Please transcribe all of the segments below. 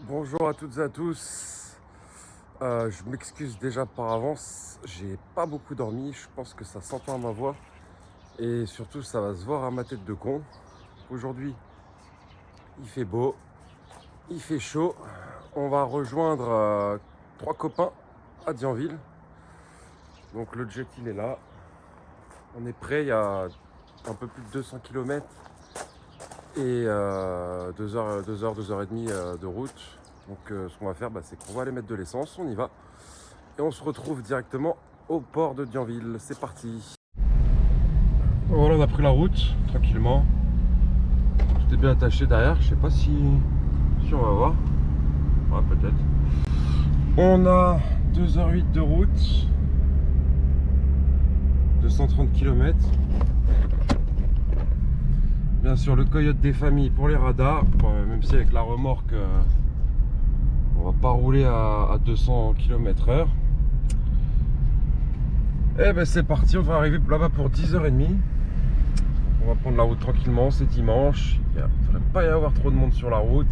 Bonjour à toutes et à tous. Je m'excuse déjà par avance. J'ai pas beaucoup dormi. Je pense que ça s'entend à ma voix. Et surtout, ça va se voir à ma tête de con. Aujourd'hui, il fait beau. Il fait chaud. On va rejoindre trois copains à Dienville. Donc le jet, il est là. On est prêt. Il y a un peu plus de 200 km. Et 2 heures, 2h30 de route. Donc ce qu'on va faire, c'est qu'on va aller mettre de l'essence, on y va. Et on se retrouve directement au port de Dienville. C'est parti. Voilà, on a pris la route, tranquillement. Tout est bien attaché derrière, je sais pas si on va voir. Ouais, peut-être. On a 2h08 de route. 230 km. Bien sûr, le coyote des familles pour les radars. Bon, même si avec la remorque, on va pas rouler à 200 km/h. Et ben c'est parti, on va arriver là-bas pour 10h30. On va prendre la route tranquillement, c'est dimanche. Il ne devrait pas y avoir trop de monde sur la route.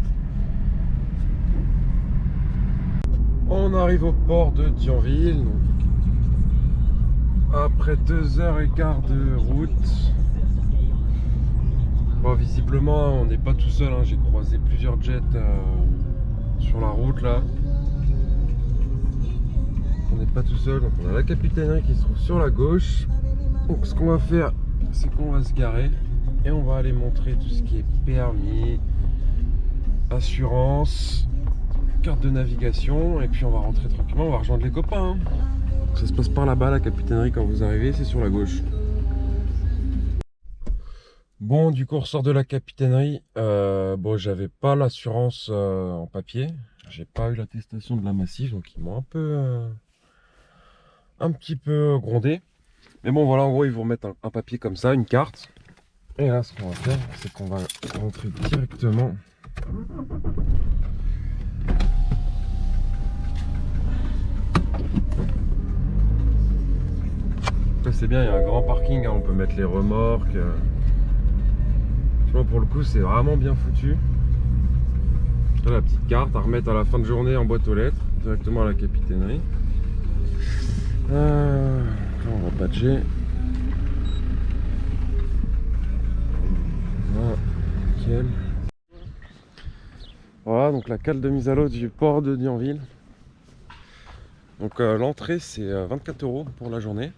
On arrive au port de Dienville. Donc, après 2h15 de route. Bon, visiblement, on n'est pas tout seul. Hein. J'ai croisé plusieurs jets sur la route là. On n'est pas tout seul. Donc, on a la capitainerie qui se trouve sur la gauche. Donc, ce qu'on va faire, c'est qu'on va se garer et on va aller montrer tout ce qui est permis, assurance, carte de navigation. Et puis, on va rentrer tranquillement. On va rejoindre les copains. Hein. Ça se passe par là-bas, la capitainerie. Quand vous arrivez, c'est sur la gauche. Bon, du coup, on ressort de la capitainerie. Bon, j'avais pas l'assurance en papier. J'ai pas eu l'attestation de la Massif, donc ils m'ont un petit peu grondé. Mais bon, voilà, en gros, ils vont mettre un papier comme ça, une carte. Et là, ce qu'on va faire, c'est qu'on va rentrer directement. Là, c'est bien, il y a un grand parking, hein, on peut mettre les remorques. Pour le coup, c'est vraiment bien foutu. Là, la petite carte à remettre à la fin de journée en boîte aux lettres, directement à la capitainerie. Là, on va badger. Voilà, nickel. Voilà, donc la cale de mise à l'eau du port de Dienville. Donc l'entrée, c'est 24 € pour la journée.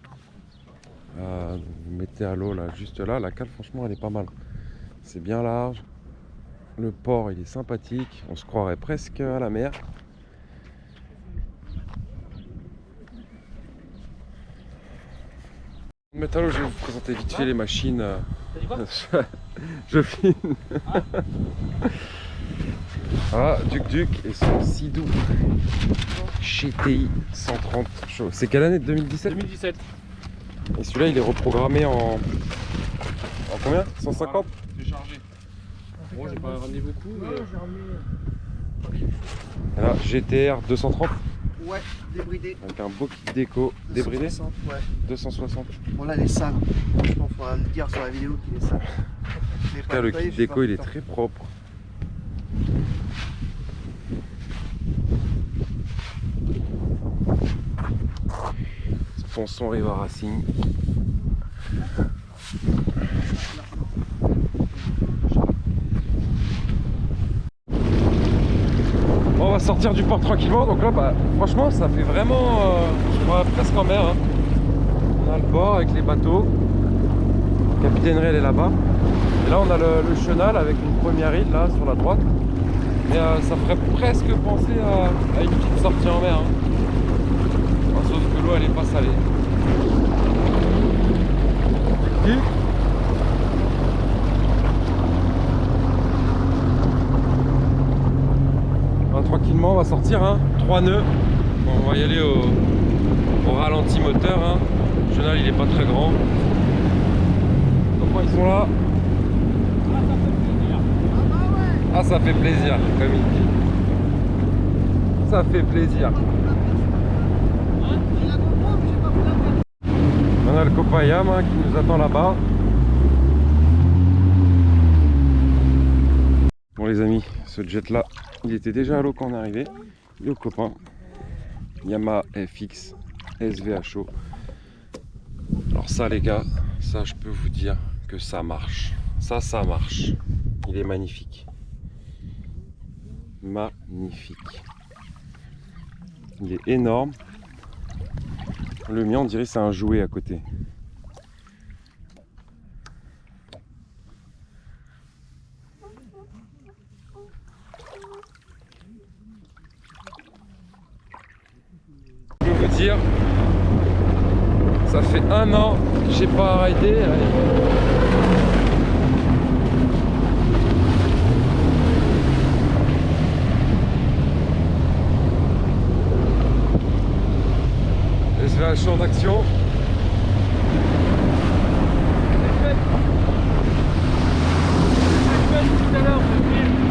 Vous mettez à l'eau là, juste là. La cale, franchement, elle est pas mal. C'est bien large. Le port, il est sympathique. On se croirait presque à la mer. Métallo, je vais vous présenter vite fait les machines. Je filme. Voilà, Duc et son Sidou GTI 130 chaud. C'est quelle année? 2017? 2017. Et celui-là, il est reprogrammé en combien? 150? C'est chargé. Bon, j'ai pas ramené beaucoup. Mais... Là, GTR 230. Ouais, débridé. Avec un beau kit déco. Débridé? 260, ouais. 260. Bon là, elle est sale. Franchement, faudra le dire sur la vidéo qu'il est sale. En tout cas, le kit déco, il est très propre. Suspension Riva Racing. Bon, on va sortir du port tranquillement. Donc là, franchement, ça fait vraiment, je crois, presque en mer. Hein. On a le port avec les bateaux. La capitainerie, elle est là-bas. Et là, on a le chenal avec une première île là sur la droite. Et ça ferait presque penser à une petite sortie en mer. Hein. Sauf que l'eau, elle est pas salée. Tranquillement, on va sortir, hein. 3 nœuds. Bon, on va y aller au ralenti moteur. Hein. Le chenal, il est pas très grand. Donc, ils sont là. Ah, ça fait plaisir, comme il dit. Ça fait plaisir. On a le Copayam hein, qui nous attend là-bas. Bon les amis, ce jet là, Il était déjà à l'eau quand on est arrivé. Le copain Yamaha FX SVHO. Alors ça les gars, ça je peux vous dire que ça marche. Ça marche. Il est magnifique. Magnifique. Il est énorme. Le mien on dirait c'est un jouet à côté. Je peux vous dire, ça fait 1 an que j'ai pas raidé. SVHO en action.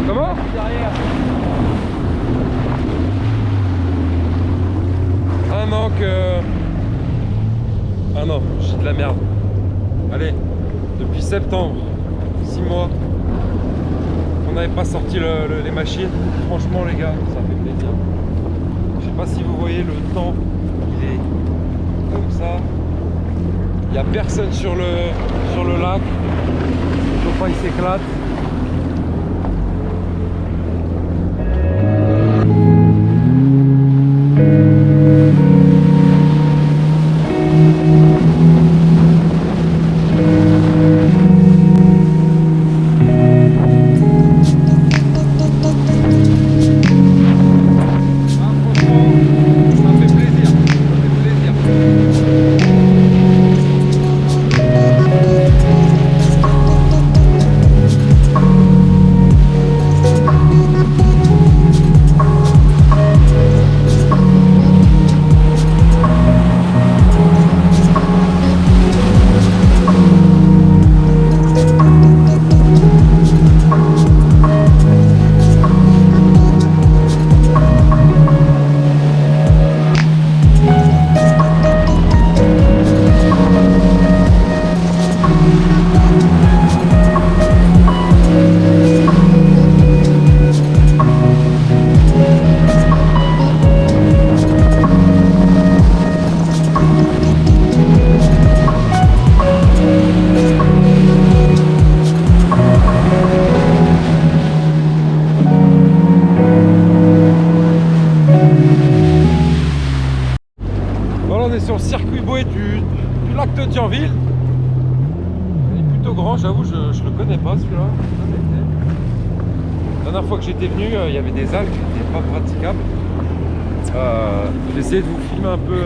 Comment? Derrière. 1 an que... 1 an, j'ai de la merde. Allez, depuis septembre, 6 mois, on n'avait pas sorti les machines. Franchement les gars, ça fait plaisir. Je sais pas si vous voyez le temps, il est comme ça. Il n'y a personne sur le lac. Le copain il s'éclate. Sur le circuit bouée du lac de Thionville. Il est plutôt grand, j'avoue, je le connais pas celui-là. La dernière fois que j'étais venu, il y avait des algues qui n'étaient pas praticables. J'ai essayé de vous filmer un peu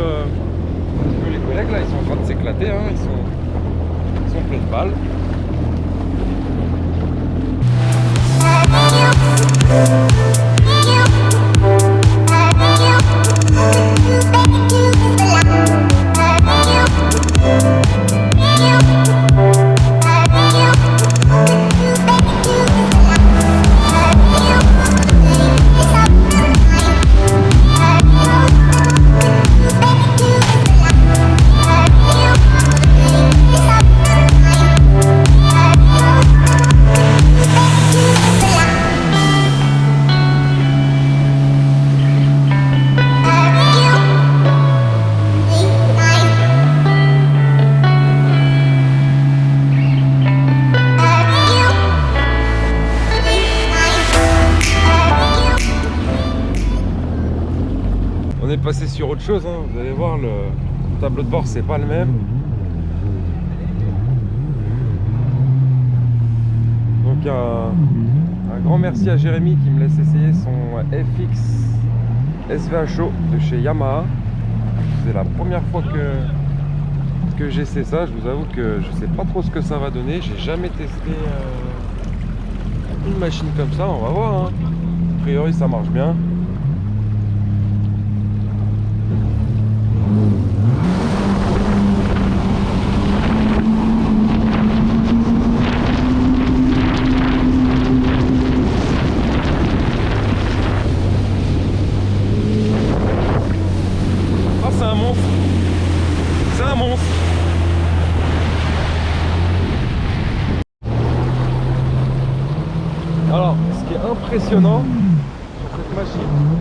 les collègues là, ils sont en train de s'éclater, hein. Ils sont pleins de balles. On est passé sur autre chose, hein. Vous allez voir, le tableau de bord c'est pas le même. Donc un grand merci à Jérémy qui me laisse essayer son FX SVHO de chez Yamaha. C'est la première fois que j'essaie ça. Je vous avoue que je sais pas trop ce que ça va donner. J'ai jamais testé une machine comme ça. On va voir, hein. A priori ça marche bien. Alors, ce qui est impressionnant, ici.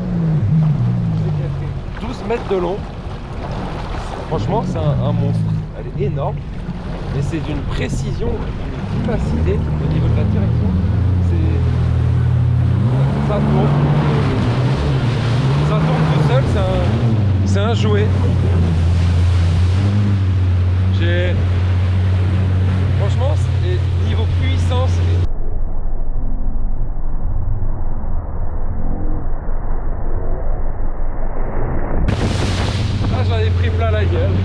Je sais qu'elle fait 12 mètres de long. Franchement, c'est un monstre. Elle est énorme. Et c'est d'une précision, d'une vivacité au niveau de la direction. Ça tourne. Ça tourne tout seul, c'est un jouet. Franchement, niveau puissance. Là, j'en ai pris plein la gueule.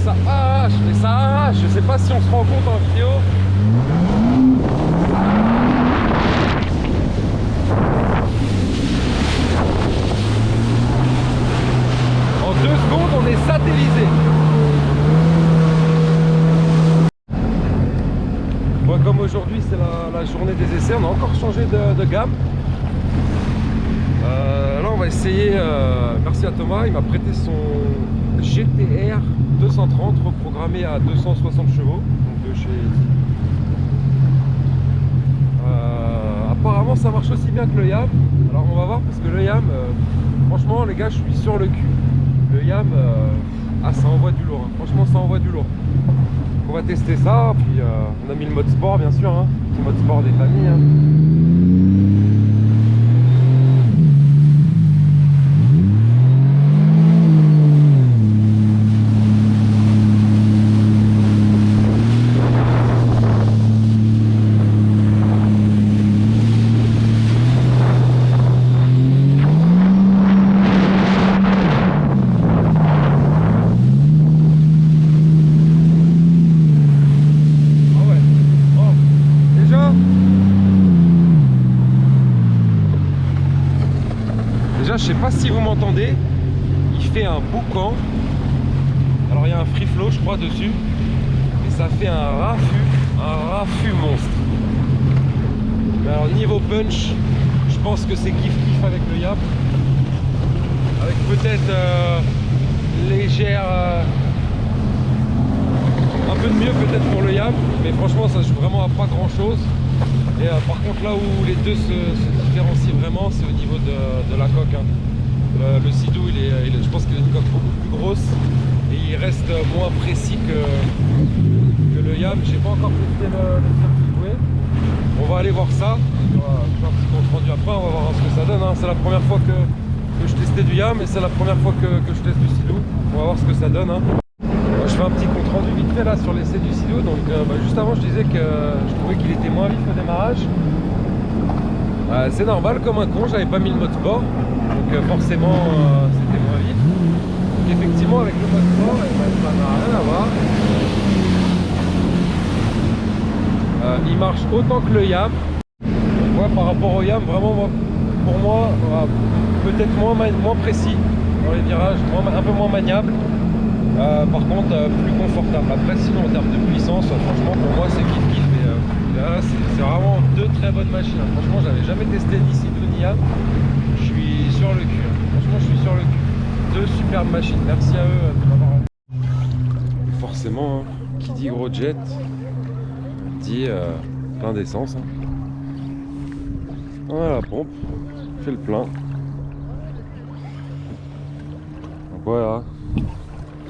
Ça arrache, mais ça arrache. Je sais pas si on se rend compte en vidéo. En 2 secondes, on est satellisé. Bon, comme aujourd'hui c'est la journée des essais, on a encore changé de gamme. Là on va essayer, merci à Thomas, il m'a prêté son GTR 230 reprogrammé à 260 chevaux, donc de chez apparemment ça marche aussi bien que le YAM. Alors on va voir parce que le YAM, franchement les gars, je suis sur le cul. Le YAM, ça envoie du lourd, hein. Franchement ça envoie du lourd. On va tester ça, puis on a mis le mode sport bien sûr, hein. Petit mode sport des familles, hein. Je sais pas si vous m'entendez, il fait un boucan. Alors il y a un free flow je crois dessus, et ça fait un raffut monstre. Mais alors niveau punch, je pense que c'est kiff avec le YAM, avec peut-être légère, un peu de mieux peut-être pour le YAM, mais franchement ça joue vraiment à pas grand chose. Et par contre là où les deux se différencient vraiment, c'est au niveau de la coque, hein. Le Sea-Doo, je pense qu'il a une coque beaucoup plus grosse et il reste moins précis que le YAM. J'ai pas encore testé le circuit. On va aller voir ça. On va faire un petit compte rendu après, on va voir ce que ça donne, hein. C'est la première fois que je testais du YAM et c'est la première fois que je teste du Sea-Doo. On va voir ce que ça donne, hein. Je fais un petit compte rendu vite fait là sur l'essai du Sea-Doo. Donc juste avant je disais que je trouvais qu'il était moins vif au démarrage. C'est normal, comme un con, j'avais pas mis le mode sport, donc forcément c'était moins vif. Donc effectivement avec le mode sport, ça n'a rien à voir. Il marche autant que le YAM. Ouais, par rapport au YAM, vraiment pour moi peut-être moins précis dans les virages, un peu moins maniable. Par contre plus confortable. Après sinon en termes de puissance, franchement pour moi c'est kiff. Là c'est vraiment deux très bonnes machines. Franchement j'avais jamais testé ni Sea-Doo ni YAM. Je suis sur le cul. Franchement je suis sur le cul. Deux superbes machines. Merci à eux de m'avoir. Forcément, hein, qui dit gros jet dit plein d'essence. Hein. Voilà la pompe. Fait le plein. Donc voilà.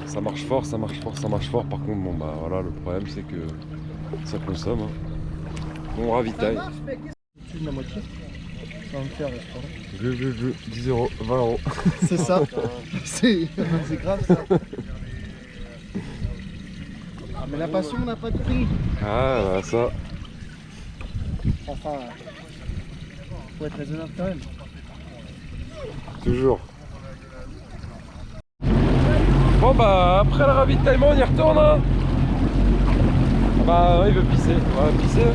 Ça marche fort. Par contre, bon bah voilà, le problème c'est que ça consomme. Hein. On ravitaille. La moitié. Ça va me faire, je crois. 10 €, 20 €. C'est ça. C'est grave ça. Ah, mais la passion n'a pas de prix. Ah bah ça. Enfin, faut être raisonnable quand même. Toujours. Bon bah après le ravitaillement on y retourne, hein. Bah il veut pisser, on va pisser.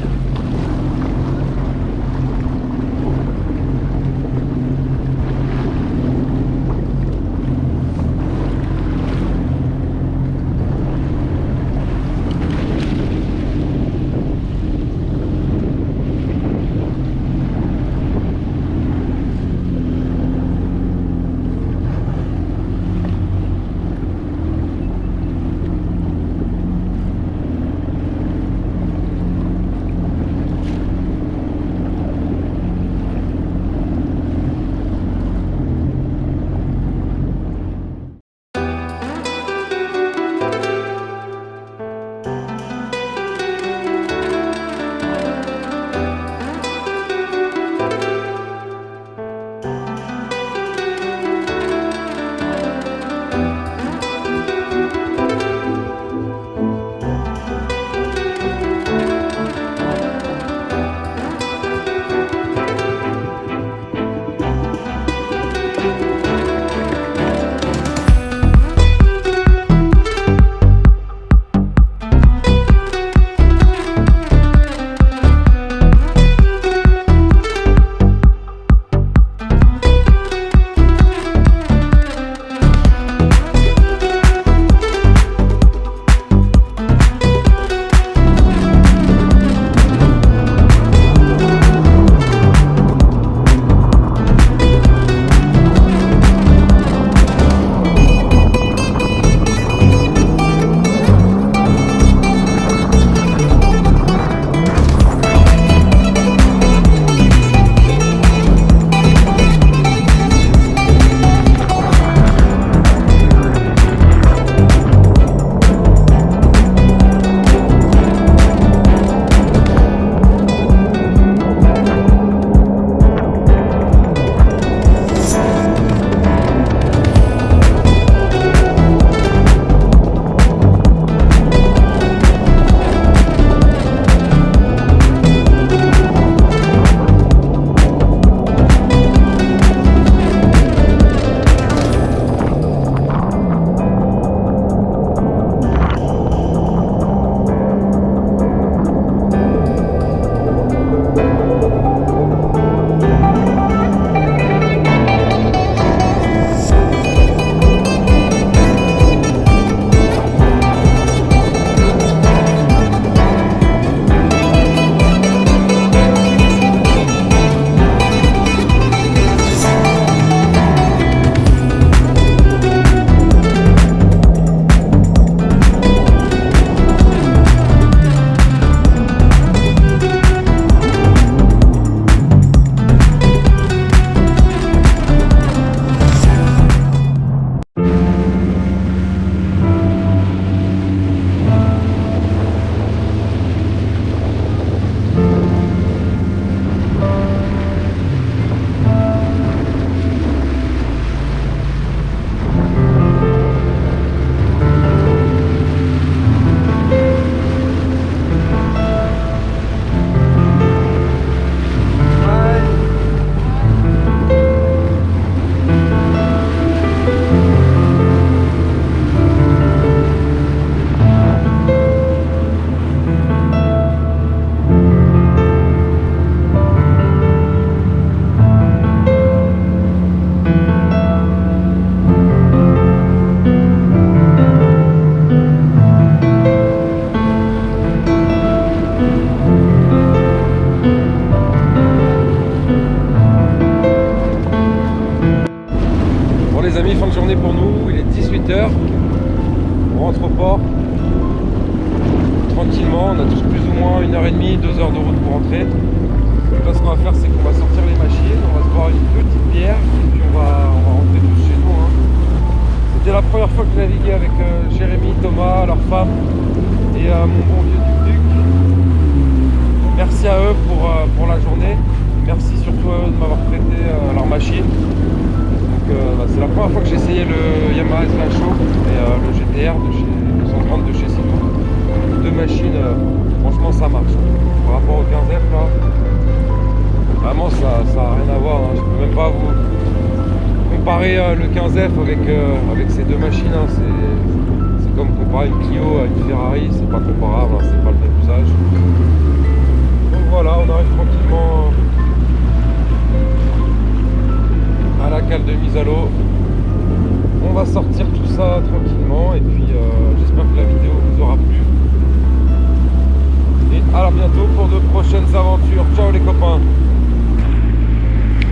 les amis, fin de journée pour nous, il est 18h. On rentre au port. Tranquillement, on a tous plus ou moins 1h30, 2 heures de route pour rentrer. Donc là, ce qu'on va faire, c'est qu'on va sortir les machines, on va se boire une petite bière et puis on va rentrer tous chez nous. Hein. C'était la première fois que je naviguais avec Jérémy, Thomas, leur femme et mon bon vieux Duc. Merci à eux pour la journée. Merci surtout à eux de m'avoir prêté leur machine. C'est la première fois que j'ai essayé le Yamaha S20 Show et le GTR de chez 230 de chez Sito. Deux machines, franchement ça marche. Par rapport au 15F là, vraiment ça n'a rien à voir. Hein. Je peux même pas vous comparer le 15F avec ces deux machines. Hein. C'est comme comparer une Clio à une Ferrari, c'est pas comparable, hein. C'est pas le même usage. Donc voilà, on arrive tranquillement à la cale de mise à l'eau. On va sortir tout ça tranquillement et puis j'espère que la vidéo vous aura plu. Et à bientôt pour de prochaines aventures. Ciao les copains.